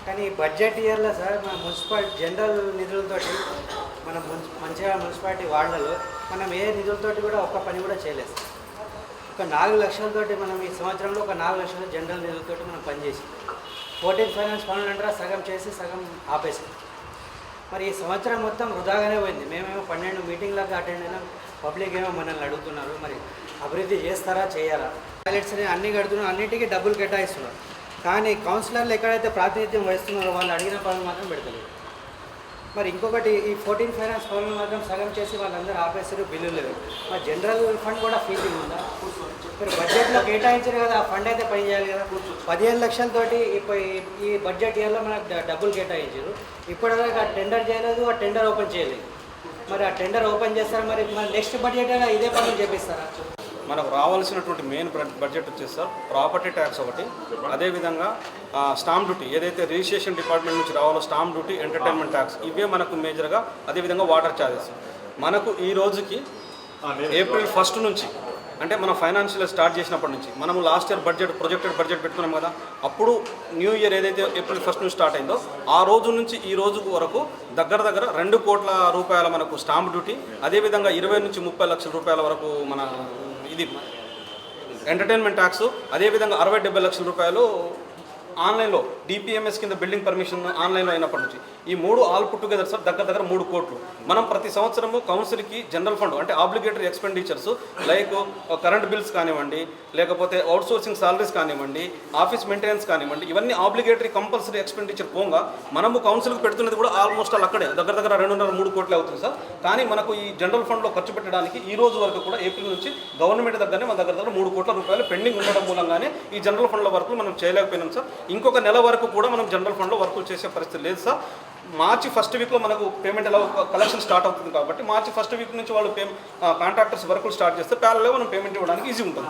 కానీ బడ్జెట్ ఇయర్లో సార్ మన మున్సిపాలిటీ జనరల్ నిధులతోటి మన మంచిగా మున్సిపాలిటీ వాళ్ళలో మనం ఏ నిధులతోటి కూడా ఒక్క పని కూడా చేయలేదు. ఒక 4 లక్షలతోటి మనం ఈ సంవత్సరంలో ఒక 4 లక్షల జనరల్ నిధులతోటి మనం పనిచేసి 14 ఫైనాన్స్ పనులు అంటారా సగం చేసి సగం ఆపేసాం. మరి ఈ సంవత్సరం మొత్తం వృధాగానే పోయింది. మేమేమో 12 మీటింగ్లకు అటెండ్ అయినా, పబ్లిక్ ఏమో మనల్ని అడుగుతున్నారు మరి అభివృద్ధి చేస్తారా చేయాలా, టాయిలెట్స్ని అన్నీ కడుతున్నారు, అన్నిటికీ డబ్బులు కేటాయిస్తున్నారు. కానీ కౌన్సిలర్లు ఎక్కడైతే ప్రాతినిధ్యం వహిస్తున్నారో వాళ్ళు అడిగిన పనులు మాత్రం పెడతలేదు. మరి ఇంకొకటి ఈ 14 ఫైనాన్స్ పనులు మాత్రం సగం చేసి వాళ్ళందరూ ఆపేసారు, బిల్లు లేదు. మరి జనరల్ ఫండ్ కూడా ఫీలింగ్ ఉందా? మీరు బడ్జెట్లో కేటాయించారు కదా, ఆ ఫండ్ అయితే పని చేయాలి కదా. 15 లక్షలతోటి ఈ బడ్జెట్ ఇయర్లో మనకు డబ్బులు కేటాయించారు. ఇప్పటివరకు ఆ టెండర్ చేయలేదు, ఆ టెండర్ ఓపెన్ చేయలేదు. మరి ఆ టెండర్ ఓపెన్ చేస్తారు, మరి నెక్స్ట్ బడ్జెట్ అయినా ఇదే పనులు చేపిస్తారా? మనకు రావాల్సినటువంటి మెయిన్ బడ్జెట్ వచ్చేసి సార్ ప్రాపర్టీ ట్యాక్స్ ఒకటి, అదేవిధంగా స్టాంప్ డ్యూటీ ఏదైతే రిజిస్ట్రేషన్ డిపార్ట్మెంట్ నుంచి రావాలో స్టాంప్ డ్యూటీ, ఎంటర్టైన్మెంట్ ట్యాక్స్ ఇవే మనకు మేజర్గా, అదేవిధంగా వాటర్ ఛార్జెస్. మనకు ఈ రోజుకి ఏప్రిల్ 1 నుంచి అంటే మనం ఫైనాన్షియల్ స్టార్ట్ చేసినప్పటి నుంచి మనము లాస్ట్ ఇయర్ ప్రొజెక్టెడ్ బడ్జెట్ పెట్టుకున్నాం కదా, అప్పుడు న్యూ ఇయర్ ఏదైతే ఏప్రిల్ 1 నుంచి స్టార్ట్ అయిందో ఆ రోజు నుంచి ఈ రోజు వరకు దగ్గర 2 కోట్ల రూపాయల మనకు స్టాంప్ డ్యూటీ, అదేవిధంగా 20 నుంచి 30 లక్షల రూపాయల వరకు మన ఇది ఎంటర్టైన్మెంట్ ట్యాక్స్, అదేవిధంగా 60-70 లక్షల రూపాయలు ఆన్లైన్లో డిపిఎంఎస్ కింద బిల్డింగ్ పర్మిషన్ ఆన్లైన్లో అయినప్పటి నుంచి ఈ 3 ఆల్ పుట్ టుగెదర్ సార్ దగ్గర 3 కోట్లు. మనం ప్రతి సంవత్సరము కౌన్సిల్కి జనరల్ ఫండ్ అంటే obligatory expenditures like current bills కానివ్వండి, లేకపోతే అవుట్సోర్సింగ్ సాలరీస్ కానివ్వండి, ఆఫీస్ మెయింటెనెన్స్ కానివ్వండి, ఇవన్నీ ఆబ్లిగేటరీ కంపల్సరీ ఎక్స్పెండిచర్ పోగా మనము కౌన్సిల్కి పెడుతున్నది కూడా ఆల్మోస్ట్ అక్కడే దగ్గర 2.5-3 కోట్లే అవుతుంది సార్. కానీ మనకు ఈ జనరల్ ఫండ్లో ఖర్చు పెట్టడానికి ఈ రోజు వరకు కూడా ఏప్రిల్ నుంచి గవర్నమెంట్ దగ్గరనే మన దగ్గర 3 కోట్ల రూపాయలు పెండింగ్ ఉండడం మూలంగానే ఈ జనరల్ ఫండ్ల వర్కులు మనం చేయలేకపోయినాం సార్. ఇంకొక నెల వరకు కూడా మనం జనరల్ ఫండ్లో వర్కులు చేసే పరిస్థితి లేదు సార్. మార్చి 1st వీక్లో మనకు పేమెంట్ ఎలా కలెక్షన్ స్టార్ట్ అవుతుంది కాబట్టి మార్చి 1st వీక్ నుంచి వాళ్ళు కాంట్రాక్టర్స్ వర్కులు స్టార్ట్ చేస్తే ప్యారల్గా మనం పేమెంట్ ఇవ్వడానికి ఈజీ ఉంటుంది.